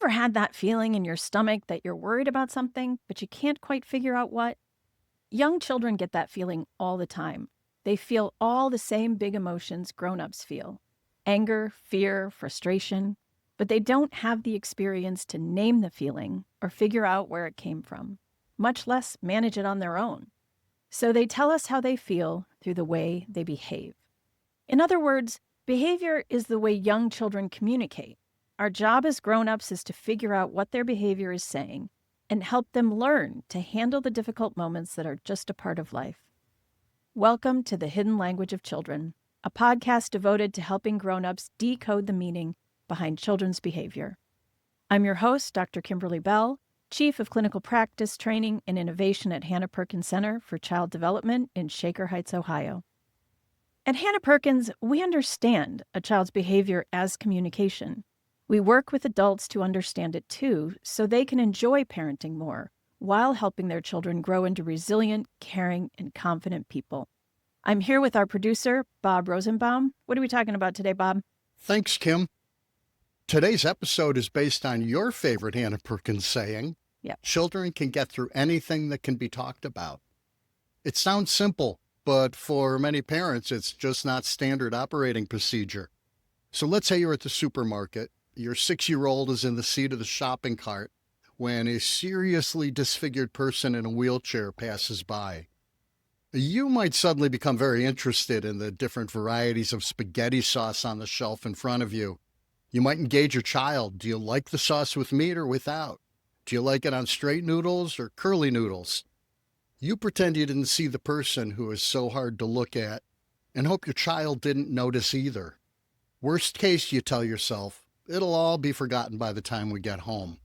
ever had that feeling in your stomach that you're worried about something, but you can't quite figure out what? Young children get that feeling all the time. They feel all the same big emotions grown-ups feel: anger, fear, frustration, but they don't have the experience to name the feeling or figure out where it came from, much less manage it on their own. So they tell us how they feel through the way they behave. In other words, behavior is the way young children communicate. Our job as grown-ups is to figure out what their behavior is saying and help them learn to handle the difficult moments that are just a part of life. Welcome to The Hidden Language of Children, a podcast devoted to helping grown-ups decode the meaning behind children's behavior. I'm your host, Dr. Kimberly Bell, Chief of Clinical Practice Training and Innovation at Hannah Perkins Center for Child Development in Shaker Heights, Ohio. At Hannah Perkins, we understand a child's behavior as communication. We work with adults to understand it too, so they can enjoy parenting more while helping their children grow into resilient, caring, and confident people. I'm here with our producer, Bob Rosenbaum. What are we talking about today, Bob? Thanks, Kim. Today's episode is based on your favorite Hannah Perkins saying, Yep. Children can get through anything that can be talked about. It sounds simple, but for many parents, it's just not standard operating procedure. So let's say you're at the supermarket. Your 6-year-old is in the seat of the shopping cart when a seriously disfigured person in a wheelchair passes by. You might suddenly become very interested in the different varieties of spaghetti sauce on the shelf in front of you. You might engage your child. Do you like the sauce with meat or without? Do you like it on straight noodles or curly noodles? You pretend you didn't see the person who is so hard to look at and hope your child didn't notice either. Worst case, you tell yourself, it'll all be forgotten by the time we get home.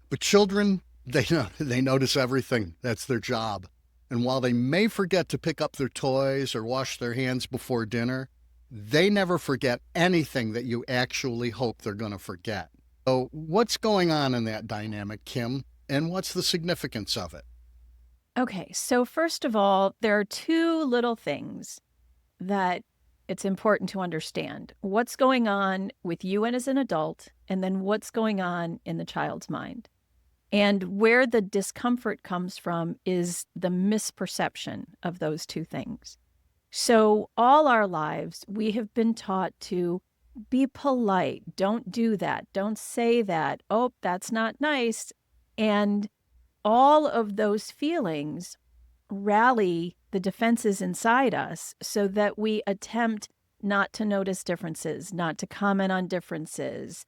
But children, they notice everything. That's their job. And while they may forget to pick up their toys or wash their hands before dinner, they never forget anything that you actually hope they're going to forget. So what's going on in that dynamic, Kim? And what's the significance of it? Okay, so first of all, there are two little things that it's important to understand. What's going on with you and as an adult, and then what's going on in the child's mind. And where the discomfort comes from is the misperception of those two things. So all our lives, we have been taught to be polite. Don't do that. Don't say that. Oh, that's not nice. And all of those feelings rally the defenses inside us so that we attempt not to notice differences, not to comment on differences,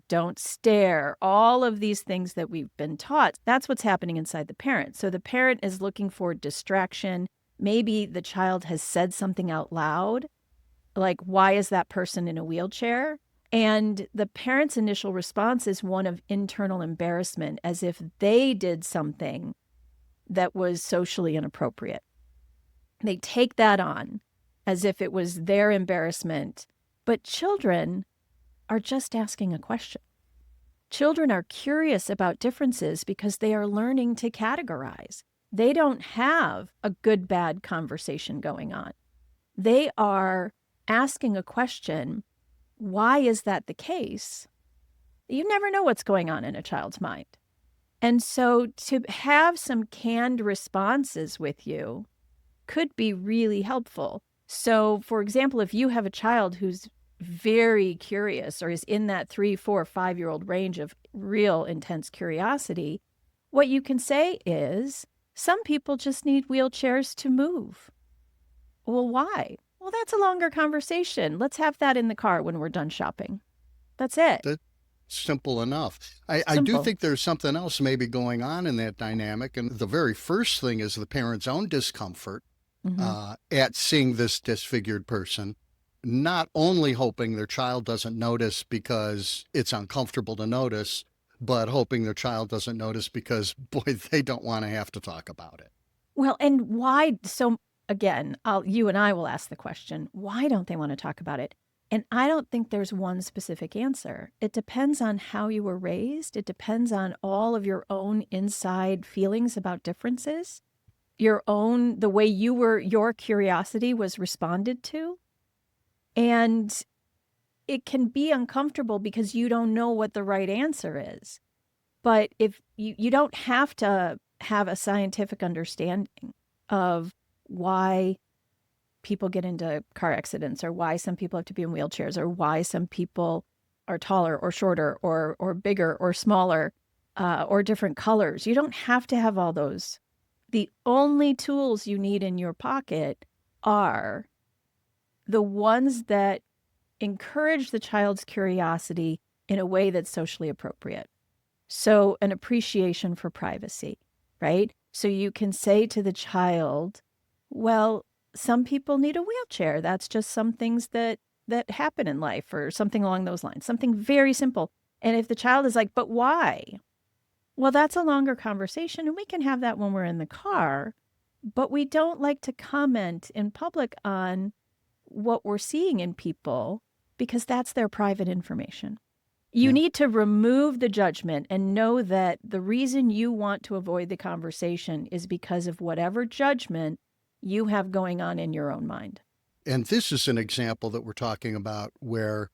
don't stare, all of these things that we've been taught. That's what's happening inside the parent. So the parent is looking for distraction. Maybe the child has said something out loud, like, why is that person in a wheelchair? And the parent's initial response is one of internal embarrassment, as if they did something that was socially inappropriate. They take that on as if it was their embarrassment. But children are just asking a question. Children are curious about differences because they are learning to categorize. They don't have a good-bad conversation going on. They are asking a question. Why is that the case? You never know what's going on in a child's mind. And so to have some canned responses with you could be really helpful. So, for example, if you have a child who's very curious or is in that 3, 4, 5-year-old range of real intense curiosity, what you can say is, some people just need wheelchairs to move. Well, why? Well, that's a longer conversation. Let's have that in the car when we're done shopping. That's it. That's simple enough. I do think there's something else maybe going on in that dynamic. And the very first thing is the parent's own discomfort at seeing this disfigured person, not only hoping their child doesn't notice because it's uncomfortable to notice, but hoping their child doesn't notice because, boy, they don't want to have to talk about it. Well, and why? So again, you and I will ask the question, why don't they want to talk about it? And I don't think there's one specific answer. It depends on how you were raised. It depends on all of your own inside feelings about differences, the way your curiosity was responded to. And it can be uncomfortable because you don't know what the right answer is. But if you don't have to have a scientific understanding of why people get into car accidents, or why some people have to be in wheelchairs, or why some people are taller or shorter or bigger or smaller, or different colors. You don't have to have all those. The only tools you need in your pocket are the ones that encourage the child's curiosity in a way that's socially appropriate. So an appreciation for privacy, right? So you can say to the child, well, some people need a wheelchair. That's just some things that happen in life, or something along those lines, something very simple. And if the child is like, but why? Well, that's a longer conversation, and we can have that when we're in the car, but we don't like to comment in public on what we're seeing in people because that's their private information. You Yeah. need to remove the judgment and know that the reason you want to avoid the conversation is because of whatever judgment you have going on in your own mind. And this is an example that we're talking about where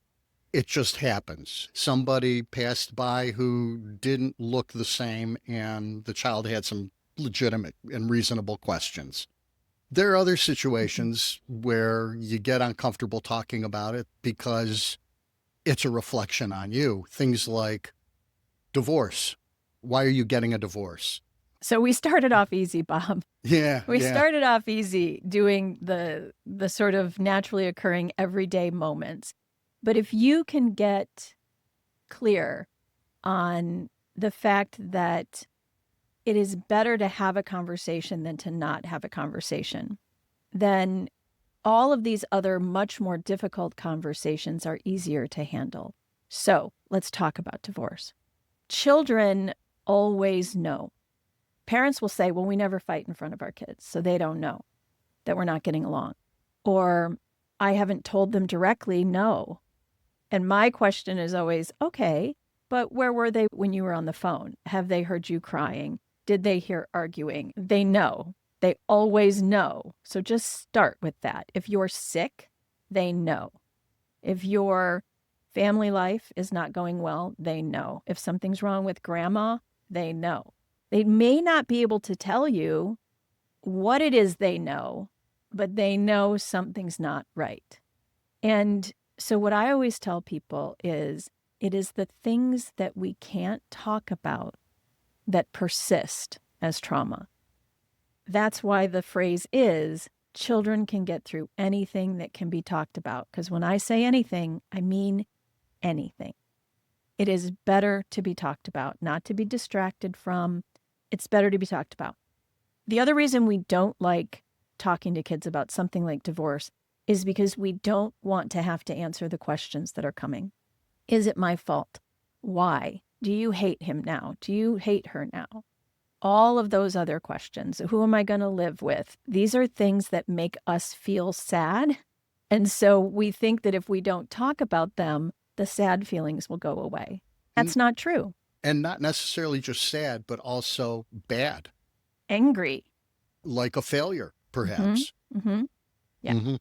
it just happens. Somebody passed by who didn't look the same, and the child had some legitimate and reasonable questions. There are other situations where you get uncomfortable talking about it because it's a reflection on you. Things like divorce. Why are you getting a divorce? So we started off easy, Bob. Yeah, We yeah. started off easy doing the sort of naturally occurring everyday moments. But if you can get clear on the fact that it is better to have a conversation than to not have a conversation, then all of these other much more difficult conversations are easier to handle. So let's talk about divorce. Children always know. Parents will say, well, we never fight in front of our kids, so they don't know that we're not getting along. Or I haven't told them directly, no. And my question is always, okay, but where were they when you were on the phone? Have they heard you crying? Did they hear arguing? They know. They always know. So just start with that. If you're sick, they know. If your family life is not going well, they know. If something's wrong with grandma, they know. They may not be able to tell you what it is they know, but they know something's not right. And so what I always tell people is it is the things that we can't talk about that persist as trauma. That's why the phrase is children can get through anything that can be talked about. Because when I say anything, I mean anything. It is better to be talked about, not to be distracted from. It's better to be talked about. The other reason we don't like talking to kids about something like divorce is because we don't want to have to answer the questions that are coming. Is it my fault? Why? Do you hate him now? Do you hate her now? All of those other questions. Who am I going to live with? These are things that make us feel sad. And so we think that if we don't talk about them, the sad feelings will go away. That's not true. And not necessarily just sad, but also bad. Angry. Like a failure, perhaps. Mm-hmm. Yeah. Mm-hmm.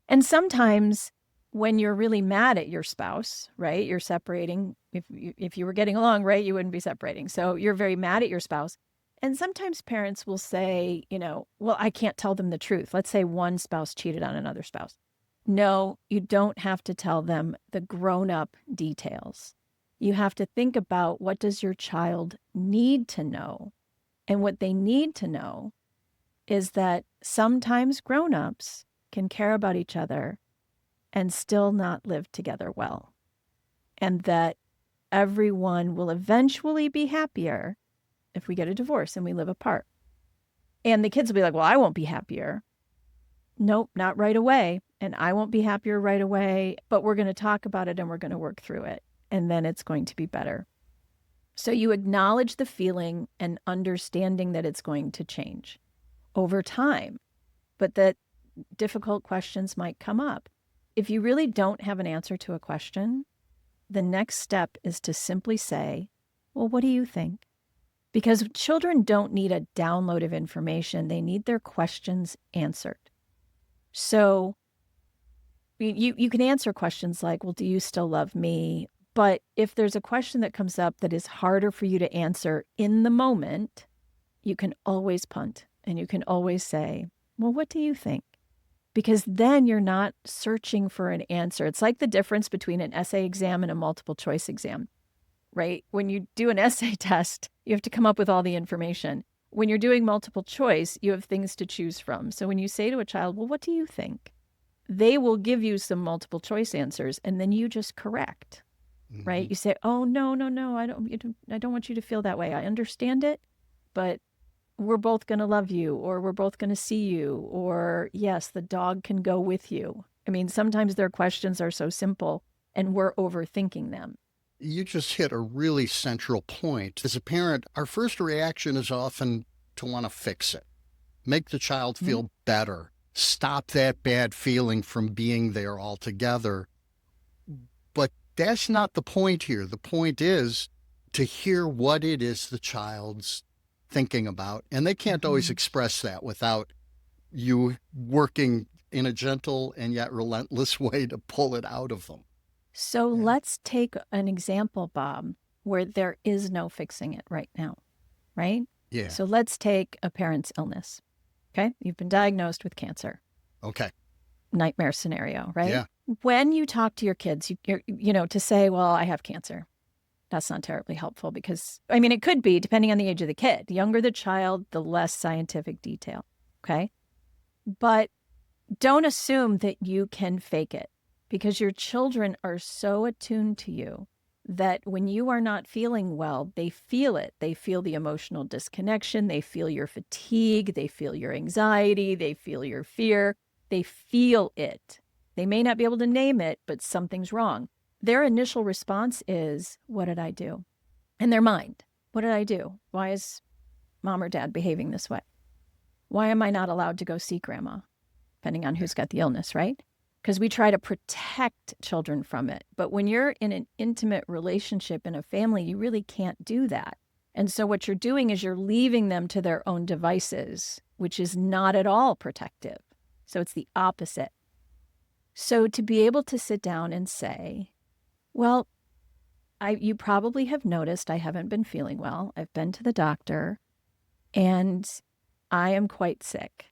And sometimes when you're really mad at your spouse, right? You're separating. If you were getting along, right, you wouldn't be separating. So you're very mad at your spouse. And sometimes parents will say, well, I can't tell them the truth. Let's say one spouse cheated on another spouse. No, you don't have to tell them the grown-up details. You have to think about, what does your child need to know? And what they need to know is that sometimes grown-ups can care about each other and still not live together well. And that everyone will eventually be happier if we get a divorce and we live apart. And the kids will be like, well, I won't be happier. Nope, not right away. And I won't be happier right away, but we're going to talk about it and we're going to work through it. And then it's going to be better. So you acknowledge the feeling and understanding that it's going to change over time, but that difficult questions might come up. If you really don't have an answer to a question, the next step is to simply say, well, what do you think? Because children don't need a download of information. They need their questions answered. So You can answer questions like, well, do you still love me? But if there's a question that comes up that is harder for you to answer in the moment, you can always punt and you can always say, well, what do you think? Because then you're not searching for an answer. It's like the difference between an essay exam and a multiple choice exam, right? When you do an essay test, you have to come up with all the information. When you're doing multiple choice, you have things to choose from. So when you say to a child, well, what do you think? They will give you some multiple choice answers and then you just correct, right? You say, oh, no, I don't want you to feel that way. I understand it, but we're both going to love you, or we're both going to see you, or yes, the dog can go with you. I mean, sometimes their questions are so simple and we're overthinking them. You just hit a really central point. As a parent, our first reaction is often to want to fix it, make the child feel better, stop that bad feeling from being there altogether. But that's not the point here. The point is to hear what it is the child's thinking about. And they can't always express that without you working in a gentle and yet relentless way to pull it out of them. So let's take an example, Bob, where there is no fixing it right now, right? Yeah. So let's take a parent's illness. Okay. You've been diagnosed with cancer. Okay. Nightmare scenario, right? Yeah. When you talk to your kids, to say, well, I have cancer, that's not terribly helpful because, I mean, it could be depending on the age of the kid. The younger the child, the less scientific detail. Okay. But don't assume that you can fake it because your children are so attuned to you that when you are not feeling well, they feel it. They feel the emotional disconnection. They feel your fatigue. They feel your anxiety. They feel your fear. They feel it. They may not be able to name it, but something's wrong. Their initial response is, what did I do? In their mind, what did I do? Why is mom or dad behaving this way? Why am I not allowed to go see grandma? Depending on who's got the illness, right? Because we try to protect children from it. But when you're in an intimate relationship in a family, you really can't do that. And so what you're doing is you're leaving them to their own devices, which is not at all protective. So it's the opposite. So to be able to sit down and say, well, you probably have noticed I haven't been feeling well. I've been to the doctor and I am quite sick.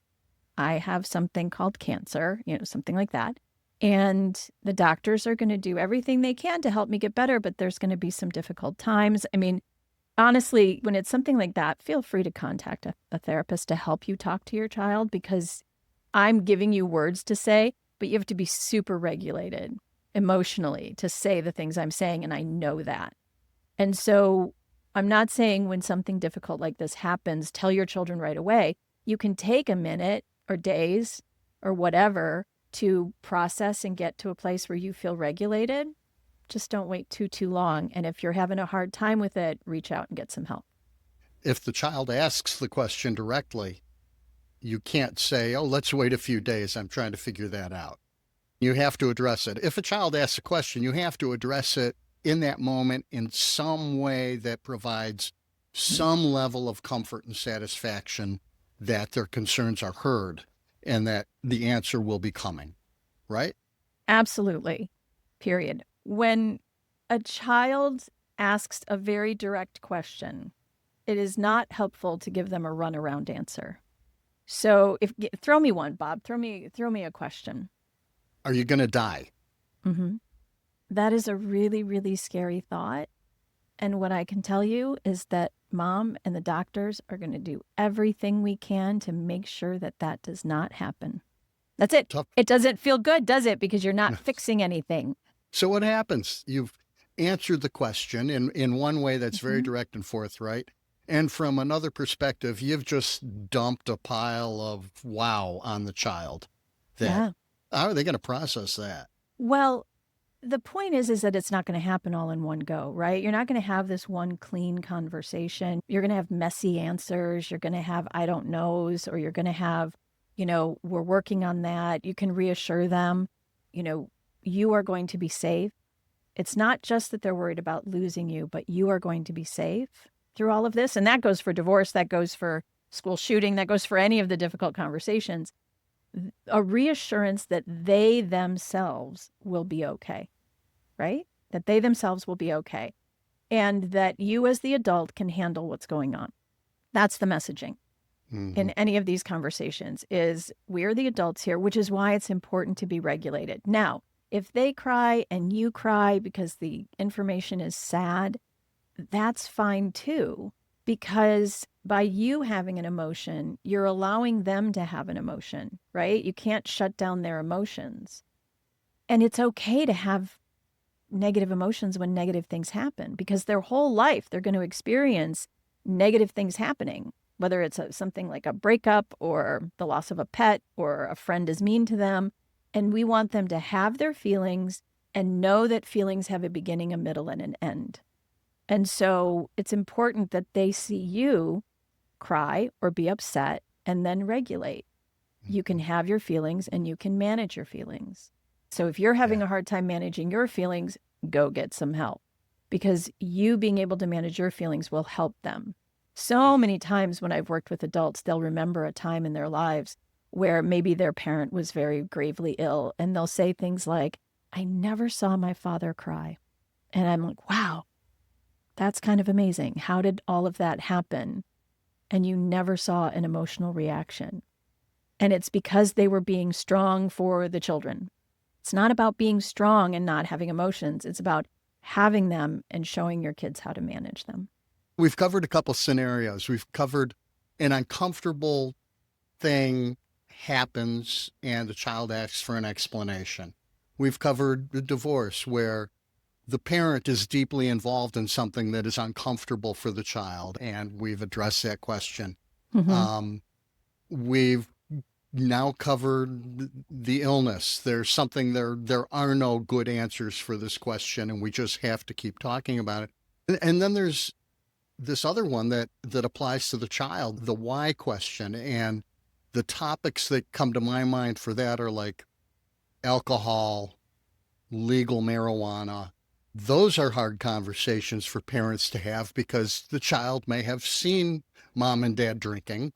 I have something called cancer, something like that. And the doctors are going to do everything they can to help me get better, but there's going to be some difficult times. I mean, honestly, when it's something like that, feel free to contact a therapist to help you talk to your child because I'm giving you words to say, but you have to be super regulated emotionally to say the things I'm saying, and I know that. And so I'm not saying when something difficult like this happens, tell your children right away. You can take a minute or days or whatever to process and get to a place where you feel regulated. Just don't wait too long. And if you're having a hard time with it, reach out and get some help. If the child asks the question directly, you can't say, oh, let's wait a few days. I'm trying to figure that out. You have to address it. If a child asks a question, you have to address it in that moment in some way that provides some level of comfort and satisfaction that their concerns are heard and that the answer will be coming, right? Absolutely. Period. When a child asks a very direct question, it is not helpful to give them a runaround answer. So throw me one, Bob. Throw me a question. Are you going to die? Mm-hmm. That is a really, really scary thought. And what I can tell you is that mom and the doctors are going to do everything we can to make sure that that does not happen. That's it. Tough. It doesn't feel good, does it? Because you're not fixing anything. So what happens? You've answered the question in one way that's very direct and forthright. And from another perspective, you've just dumped a pile of wow on the child. How are they going to process that? Well, the point is that it's not going to happen all in one go, right? You're not going to have this one clean conversation. You're going to have messy answers. You're going to have I don't knows, or you're going to have, we're working on that. You can reassure them, you are going to be safe. It's not just that they're worried about losing you, but you are going to be safe through all of this. And that goes for divorce. That goes for school shooting. That goes for any of the difficult conversations. a reassurance that they themselves will be okay, right? That they themselves will be okay. And that you as the adult can handle what's going on. That's the messaging in any of these conversations is we're the adults here, which is why it's important to be regulated. Now, if they cry and you cry because the information is sad, that's fine too, because by you having an emotion, you're allowing them to have an emotion, right? You can't shut down their emotions. And it's okay to have negative emotions when negative things happen, because their whole life they're going to experience negative things happening, whether it's something like a breakup or the loss of a pet or a friend is mean to them. And we want them to have their feelings and know that feelings have a beginning, a middle, and an end. And so it's important that they see you cry or be upset and then regulate. You can have your feelings and you can manage your feelings. So if you're having a hard time managing your feelings, go get some help, because you being able to manage your feelings will help them. So many times when I've worked with adults, they'll remember a time in their lives where maybe their parent was very gravely ill, and they'll say things like, I never saw my father cry. And I'm like, wow, that's kind of amazing. How did all of that happen? And you never saw an emotional reaction. And it's because they were being strong for the children. It's not about being strong and not having emotions. It's about having them and showing your kids how to manage them. We've covered a couple scenarios. We've covered an uncomfortable thing happens and the child asks for an explanation. We've covered the divorce where the parent is deeply involved in something that is uncomfortable for the child, and we've addressed that question. We've now covered the illness. There's something there are no good answers for this question, and we just have to keep talking about it. And then there's this other one that applies to the child, the why question. And the topics that come to my mind for that are like alcohol, legal marijuana. Those are hard conversations for parents to have, because the child may have seen mom and dad drinking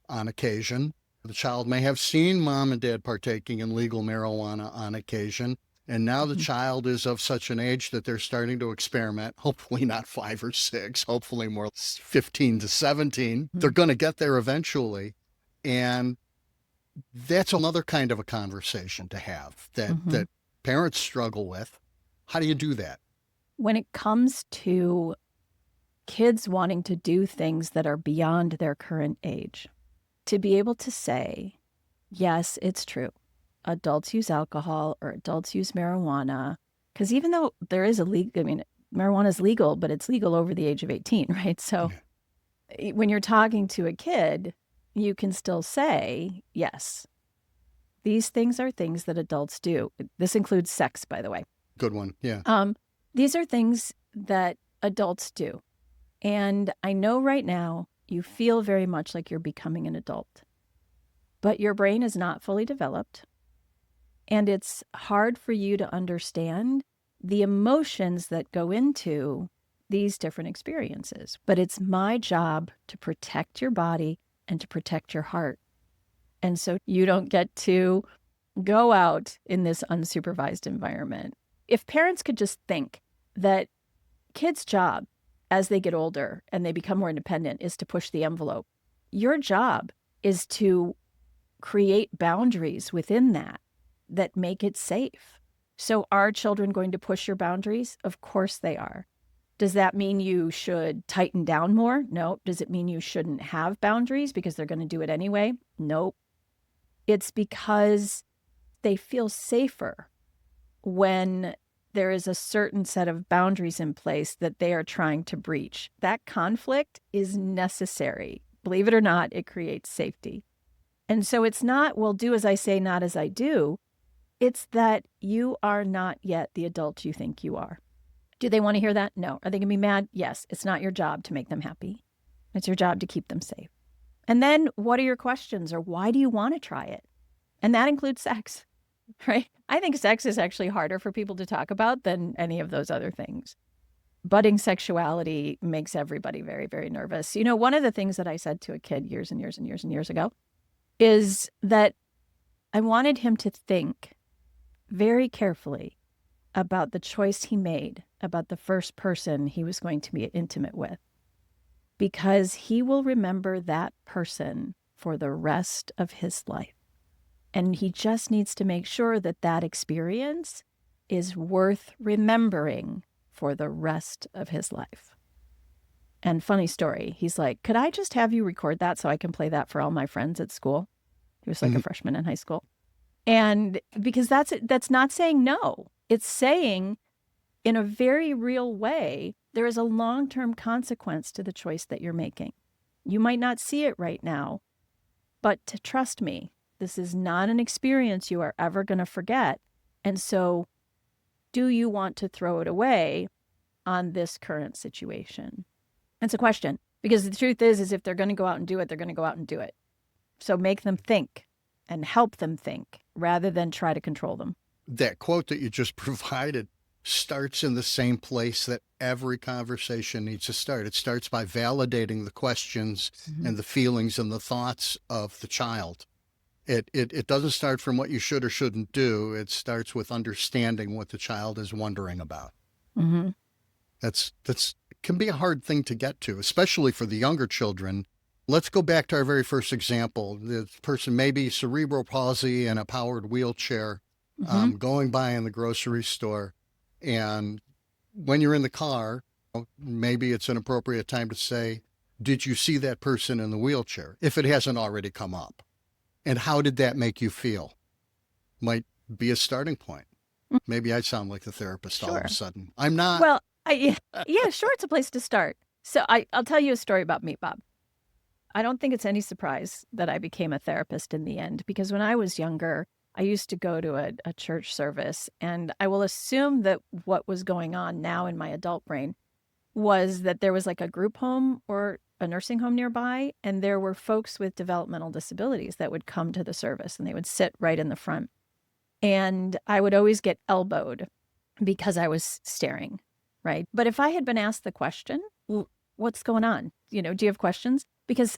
on occasion. The child may have seen mom and dad partaking in legal marijuana on occasion. And now the child is of such an age that they're starting to experiment, hopefully not 5 or 6, hopefully more 15 to 17. They're going to get there eventually. And that's another kind of a conversation to have that parents struggle with. How do you do that? When it comes to kids wanting to do things that are beyond their current age, to be able to say, yes, it's true. Adults use alcohol or adults use marijuana, because even though there is marijuana is legal, but it's legal over the age of 18, right? So when you're talking to a kid, you can still say, yes, these things are things that adults do. This includes sex, by the way. Good one. Yeah. These are things that adults do. And I know right now you feel very much like you're becoming an adult, but your brain is not fully developed. And it's hard for you to understand the emotions that go into these different experiences. But it's my job to protect your body and to protect your heart. And so you don't get to go out in this unsupervised environment. If parents could just think that kids' job as they get older and they become more independent is to push the envelope, your job is to create boundaries within that make it safe. So are children going to push your boundaries? Of course they are. Does that mean you should tighten down more? No. Does it mean you shouldn't have boundaries because they're going to do it anyway? Nope. It's because they feel safer when there is a certain set of boundaries in place that they are trying to breach. That conflict is necessary. Believe it or not, it creates safety. And so it's not, well, do as I say, not as I do. It's that you are not yet the adult you think you are. Do they want to hear that? No. Are they going to be mad? Yes. It's not your job to make them happy. It's your job to keep them safe. And then what are your questions, or why do you want to try it? And that includes sex, right? I think sex is actually harder for people to talk about than any of those other things. Budding sexuality makes everybody very, very nervous. You know, one of the things that I said to a kid years and years and years and years ago is that I wanted him to think very carefully about the choice he made about the first person he was going to be intimate with, because he will remember that person for the rest of his life. And he just needs to make sure that that experience is worth remembering for the rest of his life. And funny story, he's like, could I just have you record that so I can play that for all my friends at school? He was like a freshman in high school. And because that's not saying no. It's saying in a very real way, there is a long-term consequence to the choice that you're making. You might not see it right now, but to trust me, this is not an experience you are ever going to forget. And so do you want to throw it away on this current situation? It's a question, because the truth is if they're going to go out and do it, they're going to go out and do it. So make them think and help them think rather than try to control them. That quote that you just provided starts in the same place that every conversation needs to start. It starts by validating the questions and the feelings and the thoughts of the child. It doesn't start from what you should or shouldn't do. It starts with understanding what the child is wondering about. Mm-hmm. That's can be a hard thing to get to, especially for the younger children. Let's go back to our very first example. The person may be cerebral palsy in a powered wheelchair, going by in the grocery store. And when you're in the car, maybe it's an appropriate time to say, did you see that person in the wheelchair? If it hasn't already come up. And how did that make you feel? Might be a starting point. Maybe I sound like the therapist all of a sudden. I'm not. Well, yeah, sure, it's a place to start. So I'll tell you a story about me, Bob. I don't think it's any surprise that I became a therapist in the end, because when I was younger, I used to go to a church service, and I will assume that what was going on now in my adult brain was that there was like a group home or a nursing home nearby, and there were folks with developmental disabilities that would come to the service, and they would sit right in the front. And I would always get elbowed because I was staring, right? But if I had been asked the question, what's going on? Do you have questions? Because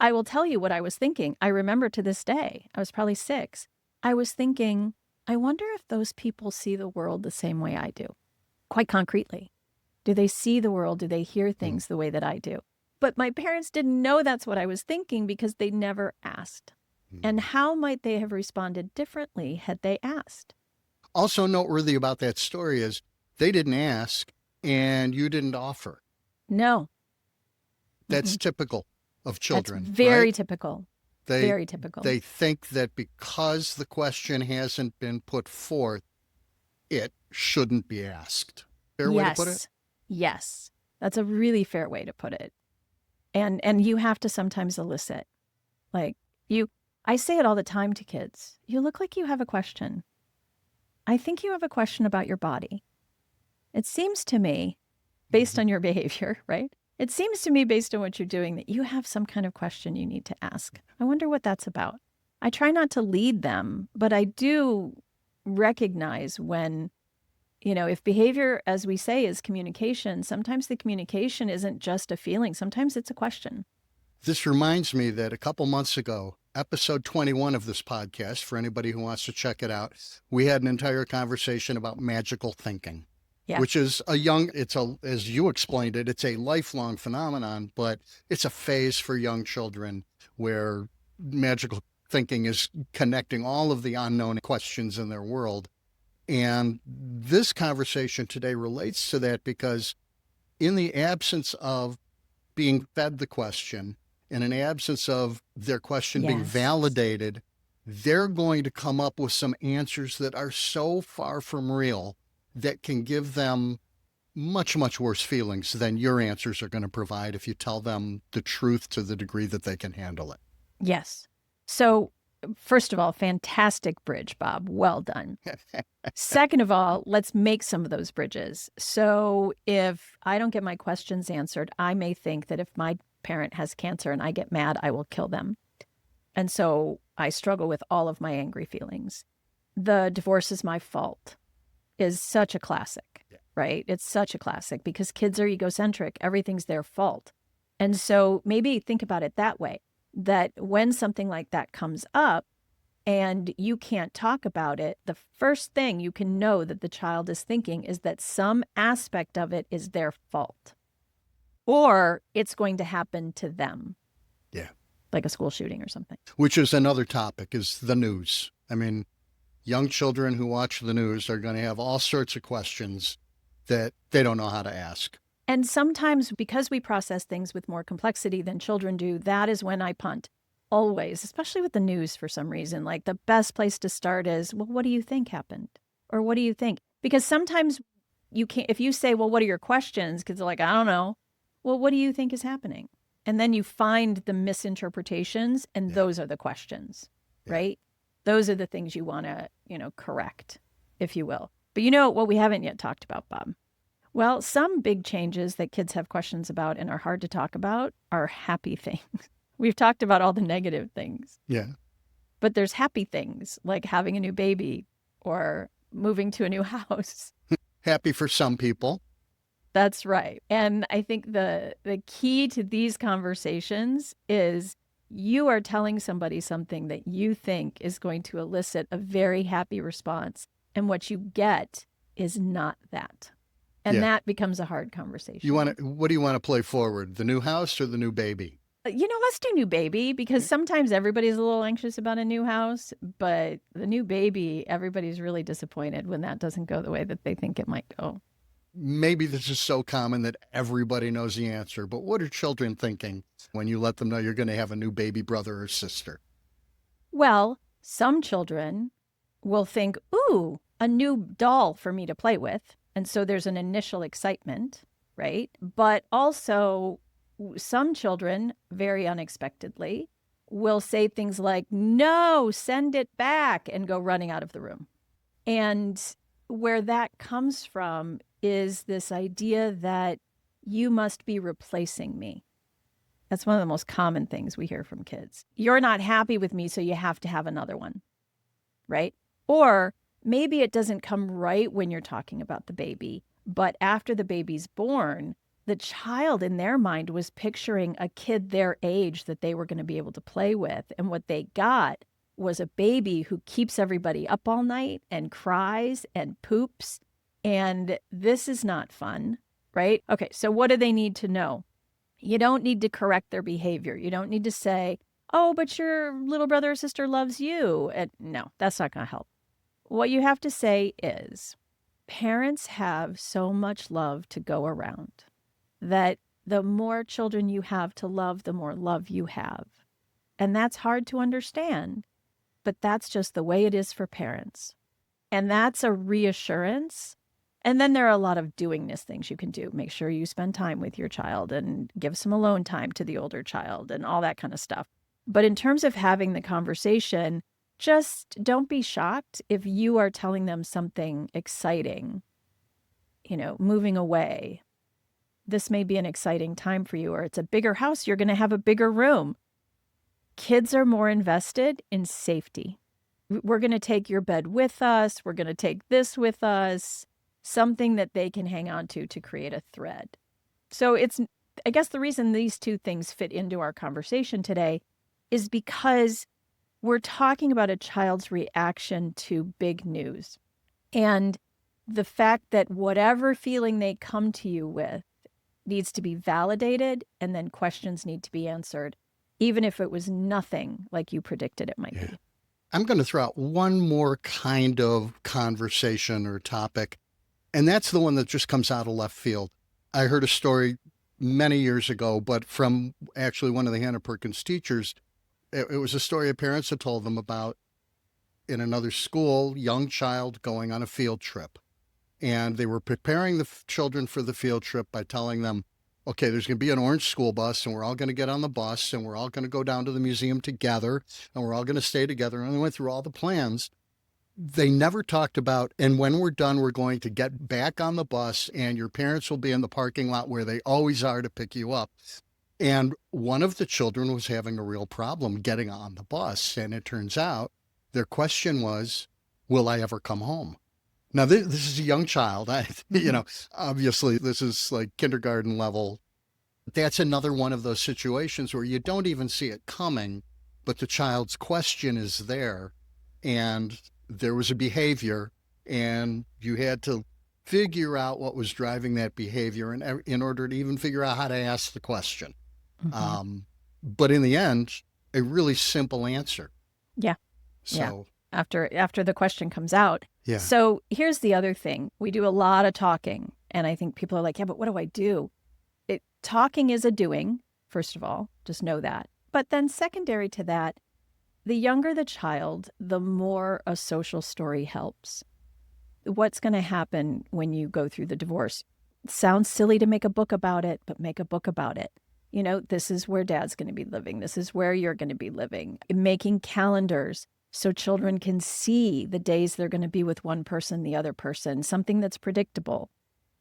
I will tell you what I was thinking. I remember to this day, I was probably 6. I was thinking, I wonder if those people see the world the same way I do, quite concretely. Do they see the world? Do they hear things the way that I do? But my parents didn't know that's what I was thinking because they never asked. And how might they have responded differently had they asked? Also noteworthy about that story is they didn't ask and you didn't offer. No. That's typical of children. That's very right? typical. Very typical. They think that because the question hasn't been put forth, it shouldn't be asked. Fair way to put it? Yes. That's a really fair way to put it. And you have to sometimes elicit. I say it all the time to kids. You look like you have a question. I think you have a question about your body. It seems to me, based on your behavior, right? It seems to me, based on what you're doing, that you have some kind of question you need to ask. I wonder what that's about. I try not to lead them, but I do recognize when, if behavior, as we say, is communication, sometimes the communication isn't just a feeling. Sometimes it's a question. This reminds me that a couple months ago, episode 21 of this podcast, for anybody who wants to check it out, we had an entire conversation about magical thinking. Yeah. Which is as you explained it, it's a lifelong phenomenon, but it's a phase for young children where magical thinking is connecting all of the unknown questions in their world. And this conversation today relates to that because in the absence of being fed the question, in an absence of their question being validated, they're going to come up with some answers that are so far from real that can give them much, much worse feelings than your answers are going to provide if you tell them the truth to the degree that they can handle it. Yes. So, first of all, fantastic bridge, Bob. Well done. Second of all, let's make some of those bridges. So if I don't get my questions answered, I may think that if my parent has cancer and I get mad, I will kill them. And so I struggle with all of my angry feelings. The divorce is my fault is such a classic, right? It's such a classic because kids are egocentric. Everything's their fault. And so maybe think about it that way, that when something like that comes up, and you can't talk about it, the first thing you can know that the child is thinking is that some aspect of it is their fault, or it's going to happen to them. Yeah. Like a school shooting or something. Which is another topic, is the news. I mean, young children who watch the news are going to have all sorts of questions that they don't know how to ask. And sometimes, because we process things with more complexity than children do, that is when I punt. Always, especially with the news for some reason. Like, the best place to start is, well, what do you think happened? Or what do you think? Because sometimes you can't, if you say, well, what are your questions? Kids are like, I don't know. Well, what do you think is happening? And then you find the misinterpretations, and those are the questions, right? Those are the things you want to, correct, if you will. But you know what we haven't yet talked about, Bob? Well, some big changes that kids have questions about and are hard to talk about are happy things. We've talked about all the negative things. Yeah. But there's happy things like having a new baby or moving to a new house. Happy for some people. That's right. And I think the key to these conversations is you are telling somebody something that you think is going to elicit a very happy response. And what you get is not that. And that becomes a hard conversation. What do you want to play forward? The new house or the new baby? Let's do new baby, because sometimes everybody's a little anxious about a new house, but the new baby, everybody's really disappointed when that doesn't go the way that they think it might go. Maybe this is so common that everybody knows the answer, but what are children thinking when you let them know you're going to have a new baby brother or sister? Well, some children will think, ooh, a new doll for me to play with. And so there's an initial excitement, right? But also some children, very unexpectedly, will say things like, no, send it back, and go running out of the room. And where that comes from is this idea that you must be replacing me. That's one of the most common things we hear from kids. You're not happy with me, so you have to have another one, right? Or maybe it doesn't come right when you're talking about the baby, but after the baby's born, the child in their mind was picturing a kid their age that they were going to be able to play with. And what they got was a baby who keeps everybody up all night and cries and poops. And this is not fun, right? Okay, so what do they need to know? You don't need to correct their behavior. You don't need to say, oh, but your little brother or sister loves you. And no, that's not going to help. What you have to say is, parents have so much love to go around that the more children you have to love, the more love you have. And that's hard to understand, but that's just the way it is for parents. And that's a reassurance. And then there are a lot of doingness things you can do. Make sure you spend time with your child and give some alone time to the older child and all that kind of stuff. But in terms of having the conversation, just don't be shocked if you are telling them something exciting, moving away. This may be an exciting time for you, or it's a bigger house. You're going to have a bigger room. Kids are more invested in safety. We're going to take your bed with us. We're going to take this with us, something that they can hang on to create a thread. So I guess the reason these two things fit into our conversation today is because we're talking about a child's reaction to big news. And the fact that whatever feeling they come to you with needs to be validated, and then questions need to be answered, even if it was nothing like you predicted it might be. I'm going to throw out one more kind of conversation or topic, and that's the one that just comes out of left field. I heard a story many years ago, but from actually one of the Hannah Perkins teachers. It was a story of parents had told them about, in another school, young child going on a field trip. And they were preparing the children for the field trip by telling them, okay, there's going to be an orange school bus, and we're all going to get on the bus, and we're all going to go down to the museum together, and we're all going to stay together. And they went through all the plans. They never talked about, and when we're done, we're going to get back on the bus, and your parents will be in the parking lot where they always are to pick you up. And one of the children was having a real problem getting on the bus. And it turns out their question was, will I ever come home? Now, this is a young child. Obviously, this is like kindergarten level. That's another one of those situations where you don't even see it coming, but the child's question is there. and there was a behavior, and you had to figure out what was driving that behavior in order to even figure out how to ask the question. Mhm. But in the end, a really simple answer. Yeah. Yeah. So, After the question comes out. yeah. So here's the other thing. We do a lot of talking, and I think people are like, yeah, but what do I do? Talking is a doing, first of all, just know that. But then secondary to that, the younger the child, the more a social story helps. What's going to happen when you go through the divorce? It sounds silly to make a book about it, but make a book about it. You know, this is where dad's going to be living. This is where you're going to be living. Making calendars so children can see the days they're going to be with one person, the other person, something that's predictable.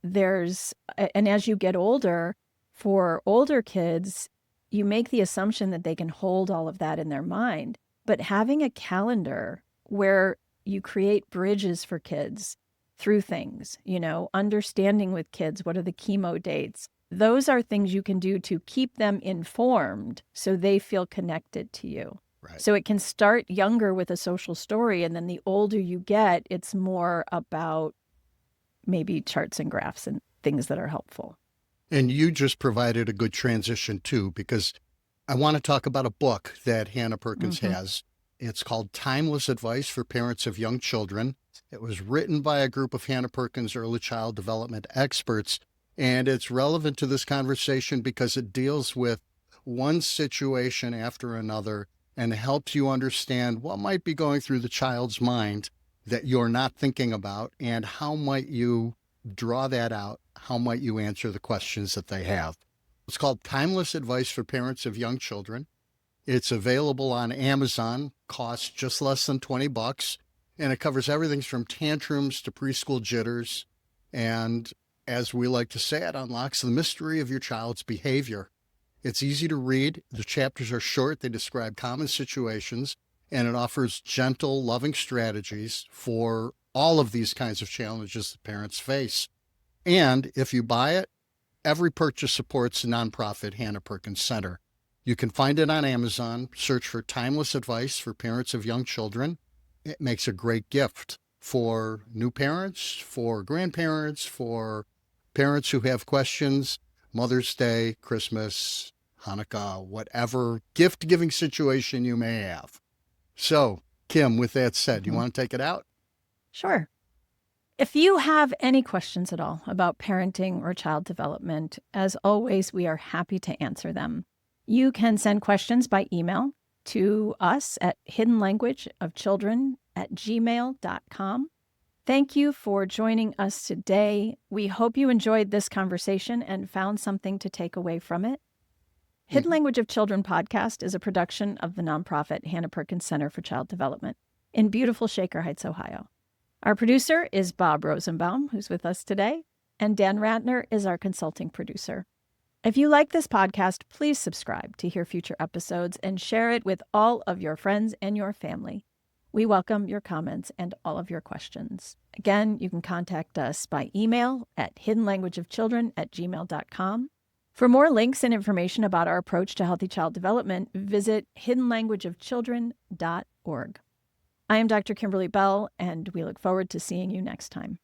And as you get older, for older kids, you make the assumption that they can hold all of that in their mind. But having a calendar where you create bridges for kids through things, understanding with kids, what are the chemo dates? Those are things you can do to keep them informed so they feel connected to you. Right. So it can start younger with a social story, and then the older you get, it's more about maybe charts and graphs and things that are helpful. And you just provided a good transition too, because I want to talk about a book that Hannah Perkins has. It's called Timeless Advice for Parents of Young Children. It was written by a group of Hannah Perkins early child development experts, and it's relevant to this conversation because it deals with one situation after another and helps you understand what might be going through the child's mind that you're not thinking about, and how might you draw that out? How might you answer the questions that they have? It's called Timeless Advice for Parents of Young Children. It's available on Amazon, costs just less than $20, and it covers everything from tantrums to preschool jitters. And as we like to say, it unlocks the mystery of your child's behavior. It's easy to read. The chapters are short. They describe common situations, and it offers gentle, loving strategies for all of these kinds of challenges that parents face. And if you buy it, every purchase supports the nonprofit Hannah Perkins Center. You can find it on Amazon. Search for Timeless Advice for Parents of Young Children. It makes a great gift for new parents, for grandparents, for parents who have questions, Mother's Day, Christmas, Hanukkah, whatever gift-giving situation you may have. So, Kim, with that said, you want to take it out? Sure. If you have any questions at all about parenting or child development, as always, we are happy to answer them. You can send questions by email to us at hiddenlanguageofchildren@gmail.com. Thank you for joining us today. We hope you enjoyed this conversation and found something to take away from it. Hidden Language of Children podcast is a production of the nonprofit Hannah Perkins Center for Child Development in beautiful Shaker Heights, Ohio. Our producer is Bob Rosenbaum, who's with us today, and Dan Ratner is our consulting producer. If you like this podcast, please subscribe to hear future episodes and share it with all of your friends and your family. We welcome your comments and all of your questions. Again, you can contact us by email at hiddenlanguageofchildren@gmail.com. For more links and information about our approach to healthy child development, visit hiddenlanguageofchildren.org. I am Dr. Kimberly Bell, and we look forward to seeing you next time.